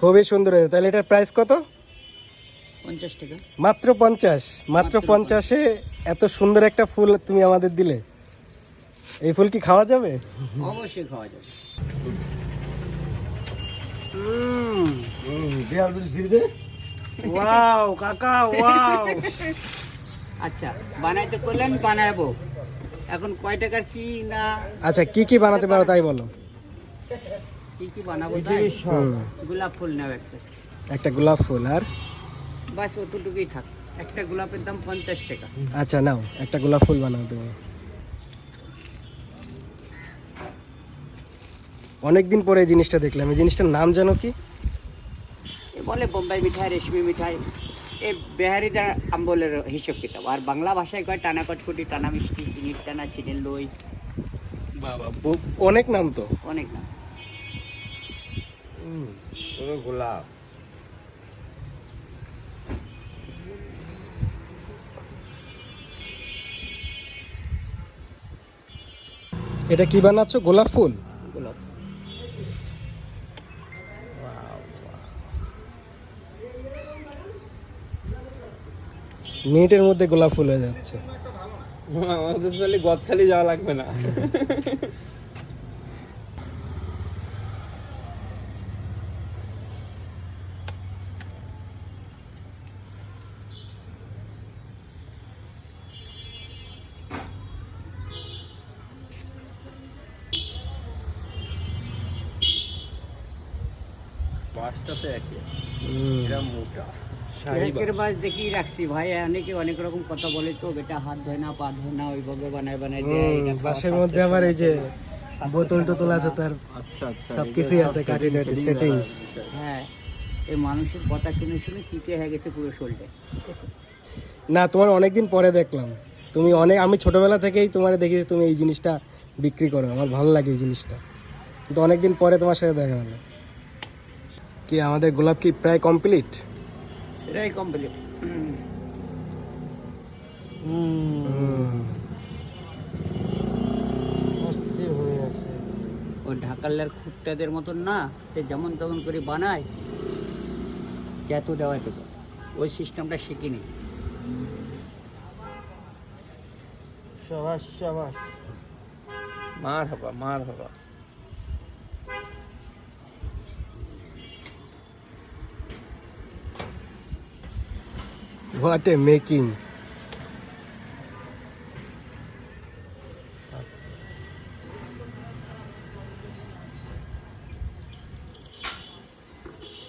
খুবই সুন্দর হয়েছে। তাহলে এটার প্রাইস কত? 50 টাকা। মাত্র 50? মাত্র 50-এ এত সুন্দর একটা ফুল তুমি আমাদের দিলে। এই ফুল কি খাওয়া যাবে? অবশ্যই খাওয়া যাবে। ওয়াও কাকা, ওয়াও। আচ্ছা, বানাইতে করলেন, বানাবো। এখন কয় টাকার কি না আচ্ছা, কি কি বানাতে পারো তাই বলো। কি বানাবো তাই? গোলাপ ফুল নাও একটা। একটা গোলাপ ফুল, আর বাস অতটুকুই থাক। একটা গোলাপের দাম 50 টাকা। আচ্ছা নাও, একটা গোলাপ ফুল বানাও তুমি। অনেকদিন পরে এই জিনিসটা দেখলাম। এই জিনিসটার নাম জানো কি? এ বলে বোম্বাই মিঠাই, রেশমি মিঠাই। এ বিহারিদের আম্বলের হিসাব কিতাব। আর বাংলা ভাষায় কয় টানা কটকুটি, টানা মিষ্টি, চিনির টানা, চিনির লই। বাবা, অনেক নাম তো। অনেক না। গোলাপ। এটা কি বানাচ্ছো? গোলাপ ফুল? গোলাপ। মিনিটের মধ্যে গোলাপ ফুল হয়ে যাচ্ছে। আমাদের তাহলে গদখালি যাওয়া লাগবে না। বাসটা তো একই, এটা মোটা। একের বাস দেখি রাখছি ভাই। অনেকে অনেক রকম কথা বলে তো, বেটা হাত ধয় না, পা ধয় না, ওইভাবে বানায় বানায় দেয়। এটা খাওয়া বাসের মধ্যে আবার এই যে বোতল টোতল আছে, তার আচ্ছা আচ্ছা, সবকিছুই আছে, কাটি টাটি সেটিংস। হ্যাঁ, এই মানুষের কথা শুনে শুনে চিতে হয়ে গেছে পুরো শরীরে। না, তোমার অনেকদিন পরে দেখলাম। তুমি আমি ছোটবেলা থেকেই তোমার দেখি তুমি এই জিনিসটা বিক্রি করো, আমার ভালো লাগে এই জিনিসটা, কিন্তু অনেকদিন পরে তোমার সাথে দেখা হলো। কি আমাদের গোলাপ কি প্রায় কমপ্লিট? এটাই কমপ্লিট। ওই ঢাকালের খুঁটটাদের মতন না, সে যেমন তেমন করে বানায়, এত দেওয়া যেত, ওই সিস্টেমটা শিখিনি। শাবাশ শাবাশ, মার হবা মার হবা। What a making.